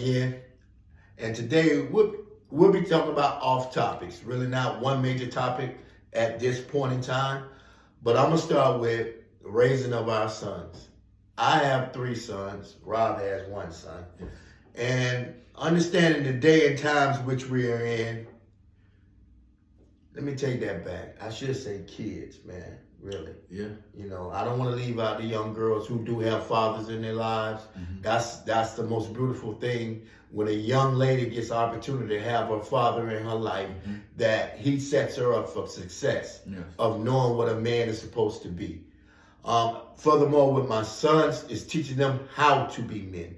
again, and today we'll be talking about off topics. Really, not one major topic at this point in time, but I'm gonna start with raising of our sons. I have three sons. Rob has one son, and understanding the day and times which we are in. Let me take that back. I should say kids, man. Really. Yeah. You know, I don't want to leave out the young girls who do have fathers in their lives. Mm-hmm. That's the most beautiful thing when a young lady gets the opportunity to have her father in her life, Mm-hmm. that he sets her up for success, Yes. of knowing what a man is supposed to be. Furthermore, with my sons, is teaching them how to be men,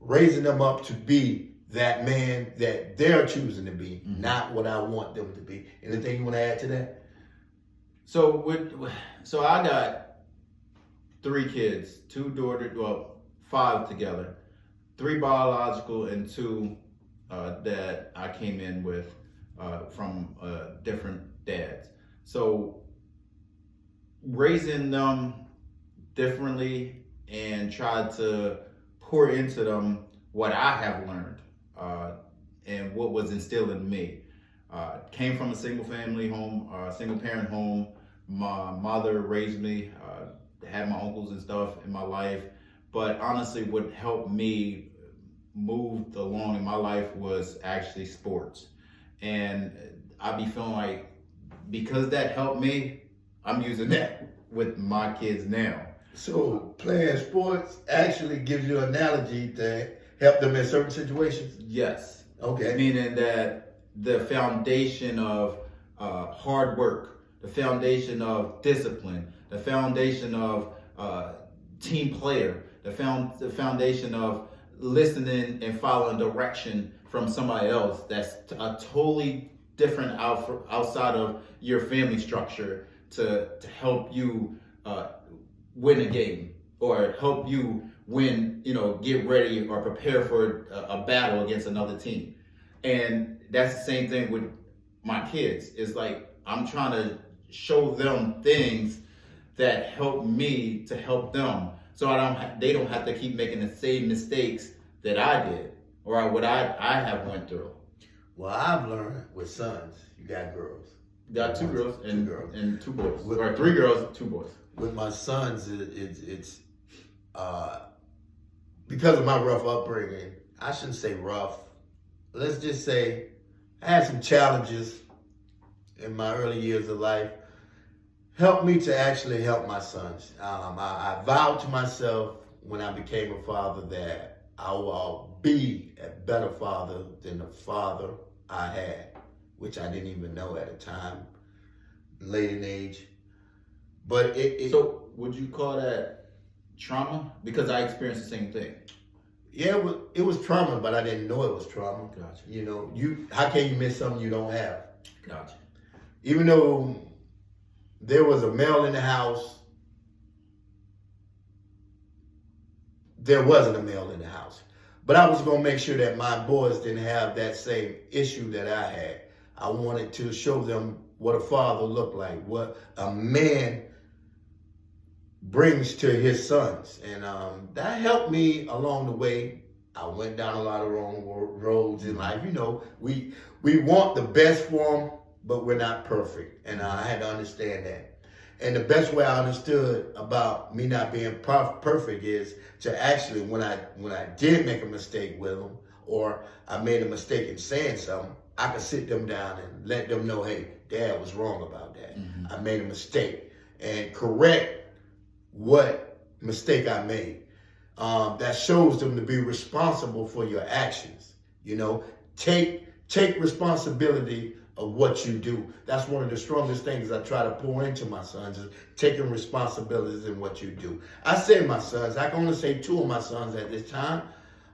raising them up to be that man that they're choosing to be, Mm-hmm. not what I want them to be. Anything you want to add to that? So I got three kids, two daughters, well, five together, three biological and two that I came in with from different dads. So raising them differently and try to pour into them what I have learned and what was instilled in me. Came from a single family home, single parent home. My mother raised me, had my uncles and stuff in my life. But honestly, what helped me move along in my life was actually sports. And I be feeling like because that helped me, I'm using that with my kids now. So playing sports actually gives you an analogy to help them in certain situations? Yes. Okay. Meaning that the foundation of hard work, the foundation of discipline, the foundation of team player, the foundation of listening and following direction from somebody else that's a totally different outside of your family structure to help you win a game or help you win, get ready or prepare for a battle against another team. And that's the same thing with my kids. It's like I'm trying to show them things that help me to help them, so they don't have to keep making the same mistakes that I did or what I have went through. Well, I've learned with sons, you got girls. Got two girls and two boys, or three girls, two boys. With my sons, it's because of my rough upbringing. I shouldn't say rough. Let's just say I had some challenges in my early years of life. Helped me to actually help my sons. I vowed to myself when I became a father that I will be a better father than the father I had, which I didn't even know at the time, late in age. But So would you call that trauma? Because I experienced the same thing. Yeah, it was trauma, but I didn't know it was trauma. Gotcha. How can you miss something you don't have? Gotcha. Even though there was a male in the house, there wasn't a male in the house. But I was gonna make sure that my boys didn't have that same issue that I had. I wanted to show them what a father looked like, what a man brings to his sons. And that helped me along the way. I went down a lot of wrong roads in life. We want the best for them, but we're not perfect. And I had to understand that. And the best way I understood about me not being perfect is to actually, when I did make a mistake with them, or I made a mistake in saying something, I could sit them down and let them know, hey, Dad was wrong about that. Mm-hmm. I made a mistake, and correct what mistake I made. That shows them to be responsible for your actions. Take responsibility of what you do. That's one of the strongest things I try to pour into my sons, is taking responsibilities in what you do. I say my sons, I can only say two of my sons at this time.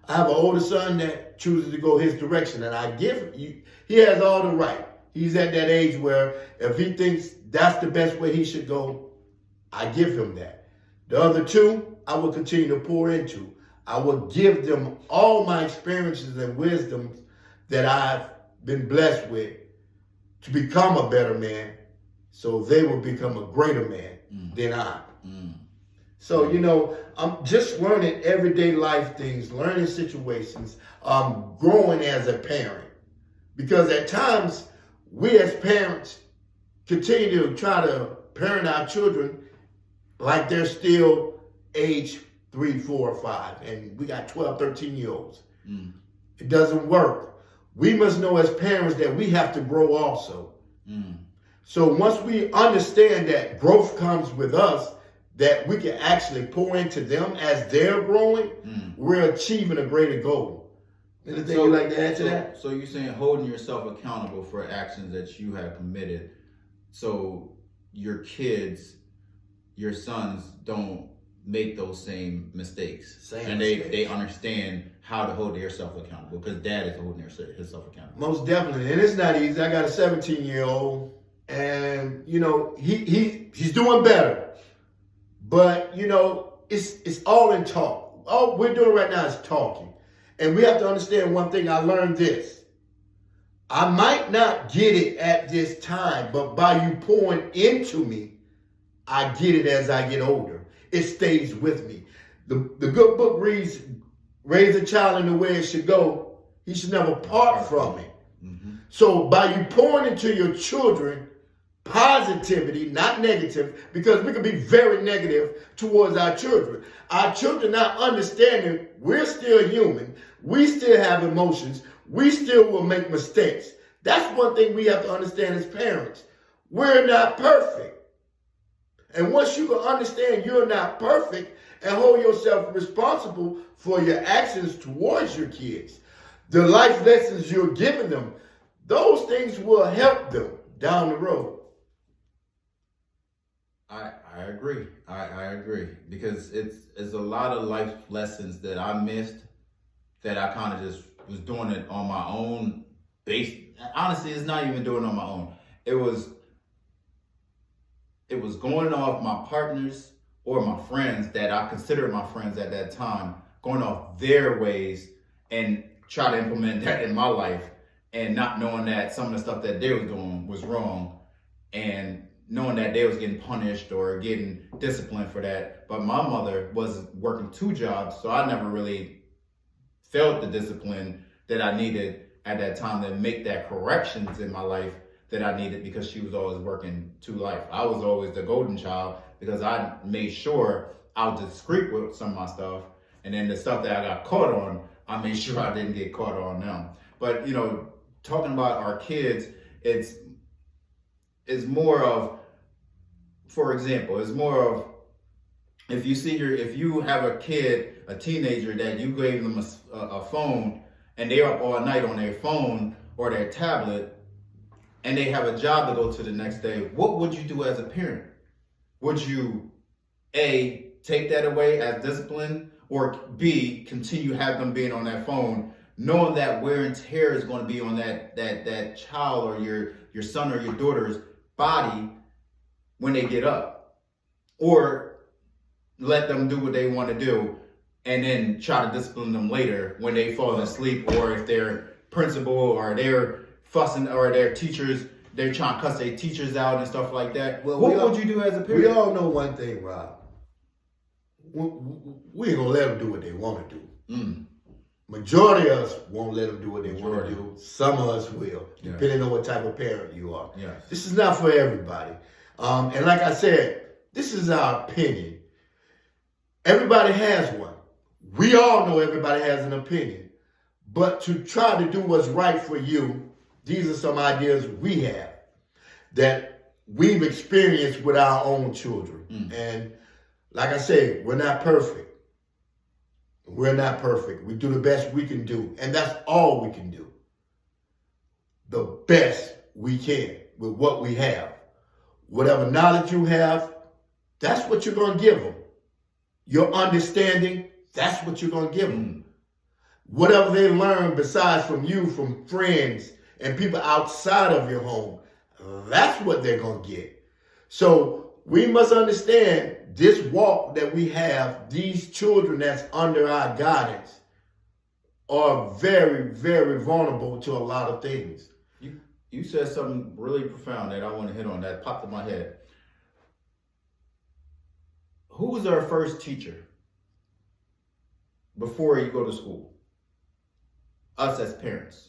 I have an older son that chooses to go his direction, and he has all the right. He's at that age where if he thinks that's the best way he should go, I give him that. The other two, I will continue to pour into. I will give them all my experiences and wisdoms that I've been blessed with to become a better man, so they will become a greater man than I. So, I'm just learning everyday life things, learning situations, growing as a parent. Because at times, we as parents continue to try to parent our children like they're still age 3, 4, or 5. And we got 12, 13-year-olds. Mm. It doesn't work. We must know as parents that we have to grow also. Mm. So once we understand that growth comes with us, that we can actually pour into them as they're growing, we're achieving a greater goal. Anything you'd like to add to that? So you're saying holding yourself accountable for actions that you have committed, so your kids, your sons, don't make those same mistakes. They understand how to hold themselves accountable, because dad is holding himself accountable. Most definitely. And it's not easy. I got a 17-year-old, and he's doing better. But it's all in talk. All we're doing right now is talking. And we have to understand one thing. I learned this. I might not get it at this time, but by you pouring into me, I get it as I get older. It stays with me. The good book reads, raise a child in the way it should go. He should never part from it. Mm-hmm. So by you pouring into your children positivity, not negative, because we can be very negative towards our children. Our children not understanding we're still human. We still have emotions. We still will make mistakes. That's one thing we have to understand as parents. We're not perfect. And once you can understand you're not perfect and hold yourself responsible for your actions towards your kids, the life lessons you're giving them, those things will help them down the road. I agree. I agree, because it's a lot of life lessons that I missed, that I kind of just was doing it on my own base. Honestly, it's not even doing it on my own. It was going off my partners or my friends that I considered my friends at that time, going off their ways and try to implement that in my life, and not knowing that some of the stuff that they was doing was wrong, and knowing that they was getting punished or getting disciplined for that. But my mother was working 2 jobs, so I never really felt the discipline that I needed at that time to make that corrections in my life that I needed, because she was always working 2 life. I was always the golden child, because I made sure I was discreet with some of my stuff, and then the stuff that I got caught on, I made sure I didn't get caught on them. But talking about our kids, it's more of, for example, it's more of, if you have a kid, a teenager, that you gave them a phone and they're up all night on their phone or their tablet, and they have a job to go to the next day, what would you do as a parent? Would you A, take that away as discipline, or B, continue have them being on that phone, knowing that wear and tear is going to be on that child or your son or your daughter's body when they get up? Or let them do what they want to do and then try to discipline them later when they fall asleep, or if their principal or their fussing or their teachers, they're trying to cuss their teachers out and stuff like that. Well, what would you do as a parent? We all know one thing, Rob. We ain't gonna let them do what they want to do. Majority of us won't let them do what they want to do. Some of us will, depending on what type of parent you are. Yes. This is not for everybody. And like I said, this is our opinion. Everybody has one. We all know everybody has an opinion. But to try to do what's right for you, these are some ideas we have that we've experienced with our own children. And like I said, we're not perfect. We're not perfect. We do the best we can do. And that's all we can do. The best we can with what we have. Whatever knowledge you have, that's what you're going to give them. Your understanding, that's what you're going to give them. Whatever they learn besides from you, from friends and people outside of your home, that's what they're going to get. So we must understand this walk that we have, these children that's under our guidance are very, very vulnerable to a lot of things. You said something really profound that I want to hit on, that popped in my head. who was our first teacher before you go to school? Us as parents.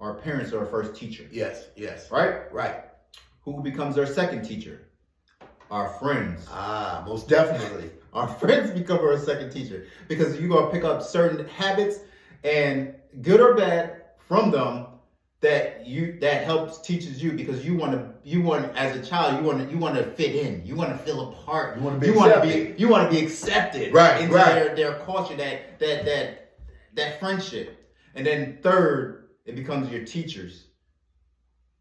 Our parents are our first teacher. Yes, yes. Right? Right. Who becomes our second teacher? Our friends. Ah, most definitely. Our friends become our second teacher because you're going to pick up certain habits and good or bad from them that helps teaches you because you want as a child you want to fit in, you want to feel a part, you want to be accepted. You want to be accepted right, into right. their culture, that friendship. And then third, it becomes your teachers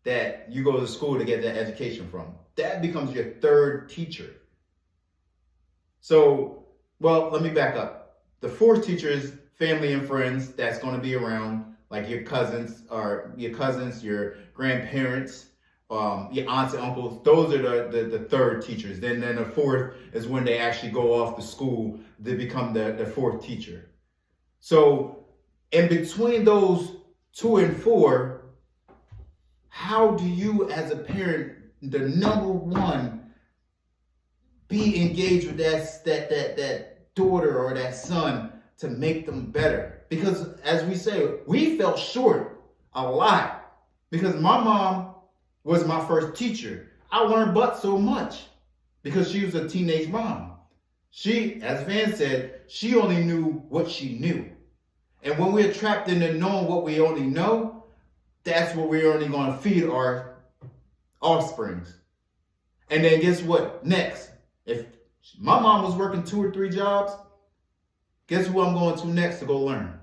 that you go to school to get that education from. That becomes your third teacher. So, well, let me back up. The fourth teacher is family and friends that's going to be around, like your cousins, your grandparents, your aunts and uncles. Those are the third teachers. Then the fourth is when they actually go off to school. They become the fourth teacher. So, in between those 2 and 4, how do you, as a parent, the number one, be engaged with that daughter or that son to make them better? Because as we say, we fell short a lot because my mom was my first teacher. I learned but so much because she was a teenage mom. She, as Van said, she only knew what she knew. And when we're trapped into knowing what we only know, that's what we're only going to feed our offsprings. And then guess what? Next, if my mom was working 2 or 3 jobs, guess who I'm going to next to go learn?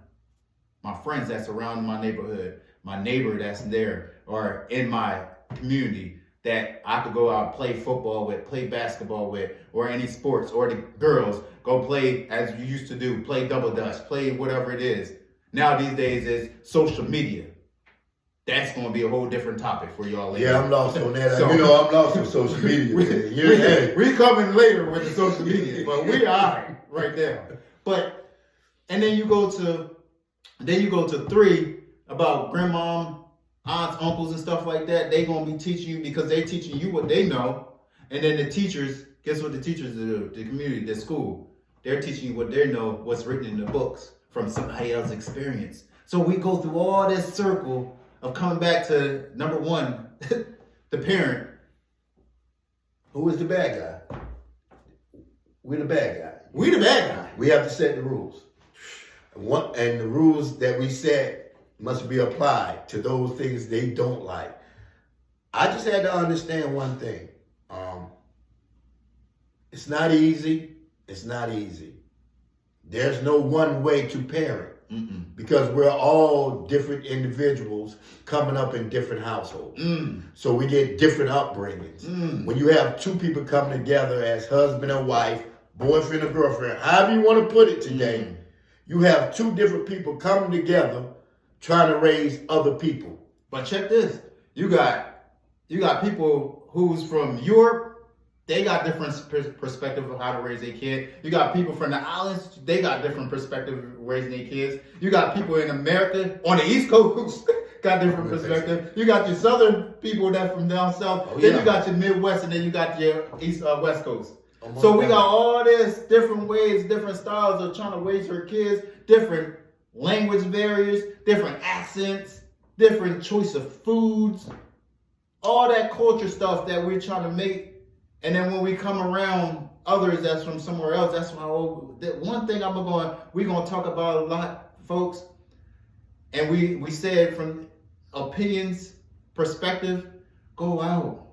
My friends that's around my neighborhood, my neighbor that's there or in my community that I could go out and play football with, play basketball with, or any sports, or the girls go play as you used to do, play double dutch, play whatever it is. Now these days it's social media. That's going to be a whole different topic for y'all later. Yeah, I'm lost on that. So, I'm lost on social media. we coming later with the social media, but we are right there. But and then you go to 3 about grandmom, aunts, uncles, and stuff like that. They gonna be teaching you because they teaching you what they know. And then the teachers, guess what the teachers do? The community, the school, they're teaching you what they know, what's written in the books from somebody else's experience. So we go through all this circle of coming back to number 1, the parent. Who is the bad guy? We're the bad guy. We the bad guy. We have to set the rules. And the rules that we set must be applied to those things they don't like. I just had to understand one thing. It's not easy. It's not easy. There's no one way to parent. Because we're all different individuals coming up in different households. So we get different upbringings. When you have 2 people coming together as husband and wife, boyfriend or girlfriend, however you want to put it today, you have 2 different people coming together trying to raise other people. But check this. You got people who's from Europe. They got different perspective of how to raise a kid. You got people from the islands. They got different perspective of raising their kids. You got people in America on the East Coast got different perspective. You got your southern people that from down south. Then you got your Midwest, and then you got your West Coast. So we got all this different ways, different styles of trying to raise your kids, different language barriers, different accents, different choice of foods, all that culture stuff that we're trying to make. And then when we come around others that's from somewhere else, that's why that one thing we're going to talk about a lot, folks. And we said from opinions, perspective, go out,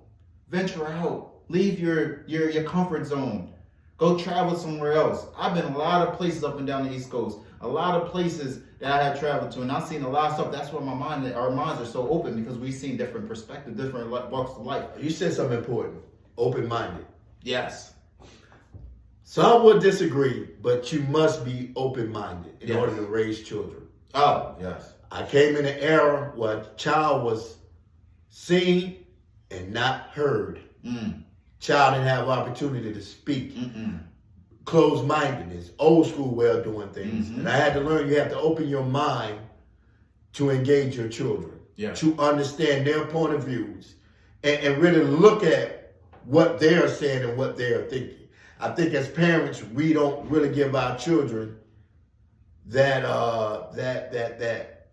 venture out, leave your comfort zone, go travel somewhere else. I've been a lot of places up and down the East Coast, a lot of places that I have traveled to, and I've seen a lot of stuff. That's why our minds are so open because we've seen different perspectives, different walks of life. You said something important. Open-minded. Yes. Some would disagree, but you must be open-minded in order to raise children. Oh, yes. I came in an era where a child was seen and not heard. Child didn't have opportunity to speak. Closed-mindedness, old school way of doing things. And I had to learn you have to open your mind to engage your children, to understand their point of views, and really look at what they are saying and what they are thinking. I think as parents, we don't really give our children that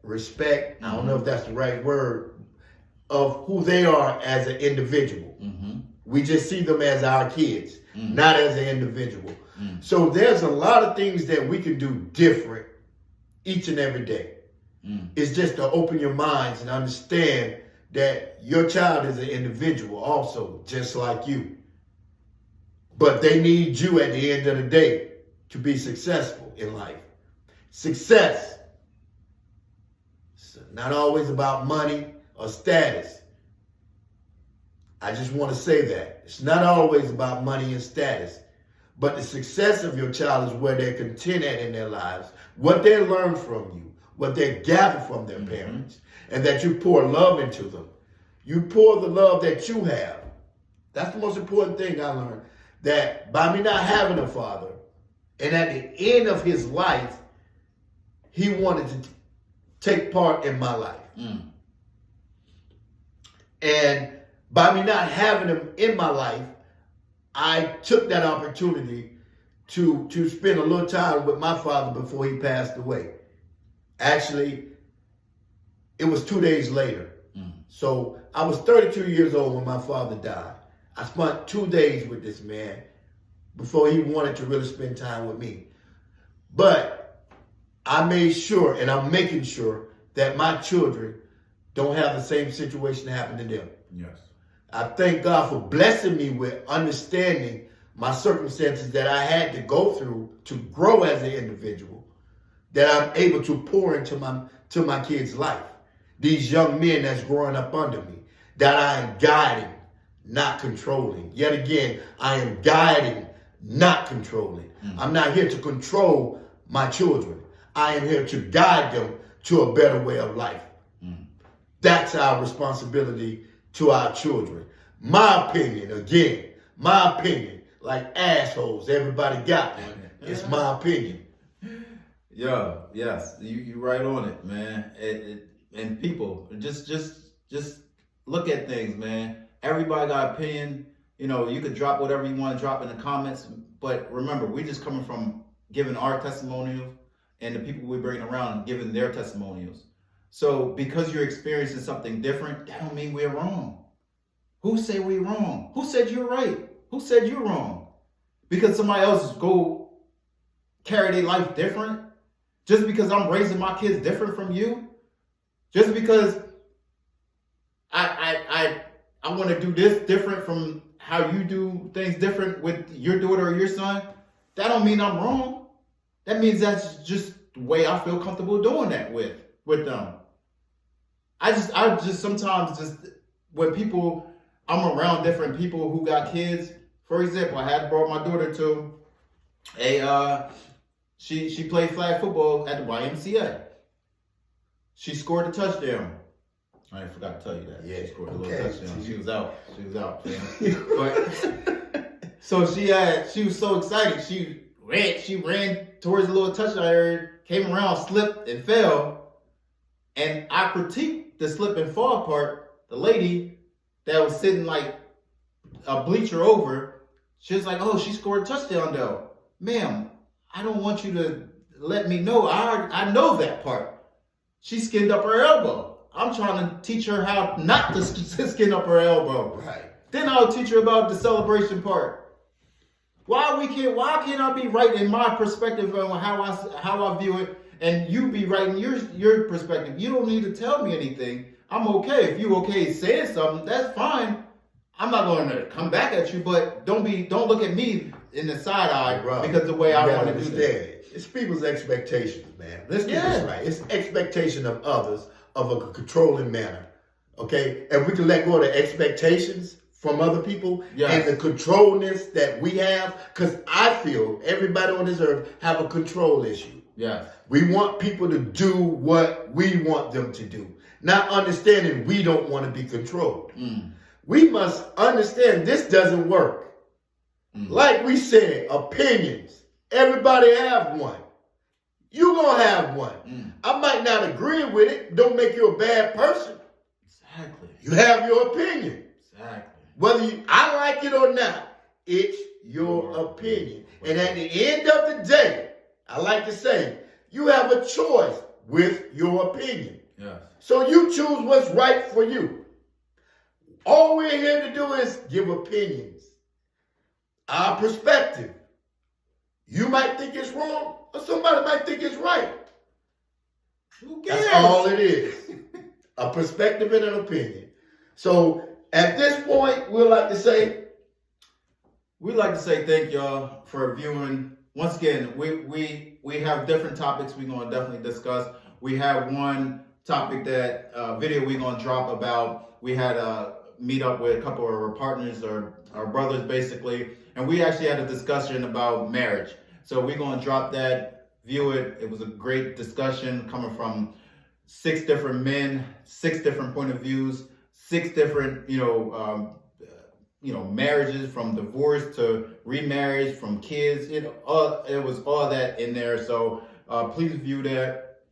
respect. I don't know if that's the right word, of who they are as an individual. Mm-hmm. We just see them as our kids, not as an individual. So there's a lot of things that we can do different each and every day. It's just to open your minds and understand that your child is an individual also, just like you. But they need you at the end of the day to be successful in life. Success. It's not always about money or status. I just want to say that. It's not always about money and status. But the success of your child is where they're content at in their lives, what they learn from you, what they gather from their parents, and that you pour love into them. You pour the love that you have. That's the most important thing I learned. That by me not having a father, and at the end of his life, he wanted to take part in my life. And by me not having him in my life, I took that opportunity to spend a little time with my father before he passed away. Actually, it was 2 days later. So I was 32 years old when my father died. I spent 2 days with this man before he wanted to really spend time with me. But I made sure, and I'm making sure, that my children don't have the same situation happen to them. Yes. I thank God for blessing me with understanding my circumstances that I had to go through to grow as an individual, that I'm able to pour into my kids' life. These young men that's growing up under me, that I am guiding, not controlling. Yet again, I am guiding, not controlling. I'm not here to control my children. I am here to guide them to a better way of life. That's our responsibility to our children. My opinion, like assholes, everybody got one. It's my opinion. Yo, yes, you right on it, man. And people, just look at things, man. Everybody got opinion. You know, you could drop whatever you want to drop in the comments, but remember, we just coming from giving our testimonials and the people we bring around giving their testimonials. So because you're experiencing something different, that don't mean we're wrong. Who said we're wrong? Who said you're right? Who said you're wrong? Because somebody else go carry their life different? Just because I'm raising my kids different from you? Just because I want to do this different from how you do things different with your daughter or your son, that don't mean I'm wrong. That means that's just the way I feel comfortable doing that with them. I just sometimes just when I'm around different people who got kids. For example, I had brought my daughter to she played flag football at the YMCA. She scored a touchdown. I forgot to tell you that. Yeah, she scored a little okay. touchdown. She was out. But so she was so excited. She ran towards the little touchdown area, came around, slipped and fell. And I critiqued the slip and fall part. The lady that was sitting like a bleacher over, she was like, "Oh, she scored a touchdown though." Ma'am, I don't want you to let me know. I know that part. She skinned up her elbow. I'm trying to teach her how not to skin up her elbow. Right. Then I'll teach her about the celebration part. Why can't I be right in my perspective on how I view it, and you be right in your perspective? You don't need to tell me anything. I'm okay. If you okay saying something, that's fine. I'm not going to come back at you, but don't look at me in the side eye, bro, because the way I want to do that. It's people's expectations, man. Let's get this right. It's expectation of others of a controlling manner. Okay? And we can let go of the expectations from other people and the controlness that we have, because I feel everybody on this earth have a control issue. Yeah. We want people to do what we want them to do, not understanding we don't want to be controlled. We must understand this doesn't work. Like we said, opinions. Everybody have one. You gonna have one. I might not agree with it. Don't make you a bad person. Exactly. You have your opinion. Exactly. Whether I like it or not, it's your opinion. And at the end of the day, I like to say, you have a choice with your opinion. Yes. So you choose what's right for you. All we're here to do is give opinions, our perspective. You might think it's wrong, or somebody might think it's right. Who cares? That's all it is. A perspective and an opinion. So at this point, we'd like to say thank y'all for viewing. Once again, we have different topics we're going to definitely discuss. We have one topic that video we're going to drop about. We had a meet up with a couple of our partners, or our brothers basically, and we actually had a discussion about marriage. So we're going to drop that, view it. It was a great discussion coming from 6 different men, 6 different point of views, 6 different, marriages, from divorce to remarriage, from kids. It was all that in there. So please view that.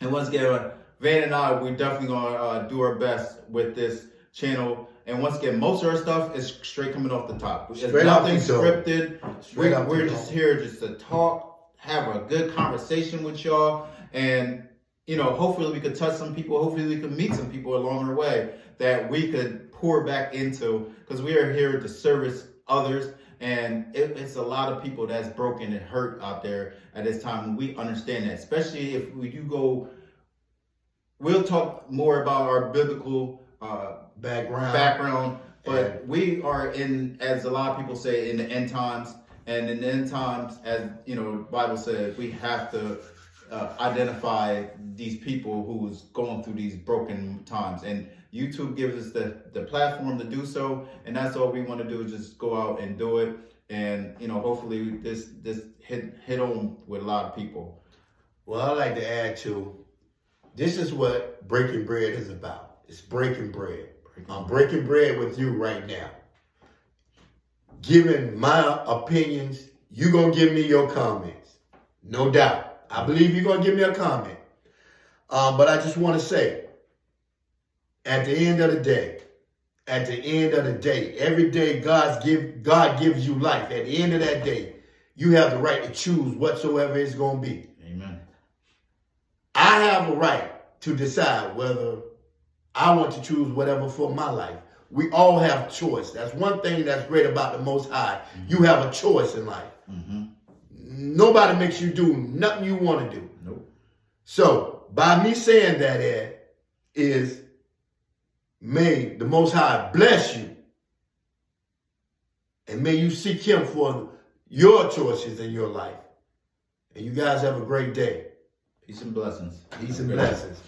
And once again, Van and I, we're definitely gonna do our best with this channel. And once again, most of our stuff is straight coming off the top. It's nothing scripted. We're just here just to talk, have a good conversation with y'all, and hopefully we could touch some people. Hopefully we could meet some people along our way that we could pour back into, because we are here to service others. And it's a lot of people that's broken and hurt out there at this time. And we understand that, especially if we do go. We'll talk more about our biblical background, but we are in, as a lot of people say, in the end times. And in the end times, as the Bible says, we have to identify these people who's going through these broken times. And YouTube gives us the platform to do so, and that's all we want to do, is just go out and do it. And hopefully this hit on with a lot of people. Well, I like to add to, this is what Breaking Bread is about. It's breaking bread. I'm breaking bread with you right now. Giving my opinions, you're going to give me your comments. No doubt. I believe you're going to give me a comment. But I just want to say, at the end of the day, every day God gives you life. At the end of that day, you have the right to choose whatsoever it's going to be. Amen. I have a right to decide whether I want to choose whatever for my life. We all have choice. That's one thing that's great about the Most High. Mm-hmm. You have a choice in life. Mm-hmm. Nobody makes you do nothing you want to do. Nope. So by me saying that, Ed, is may the Most High bless you, and may you seek Him for your choices in your life. And you guys have a great day. Peace and blessings. Peace and blessings.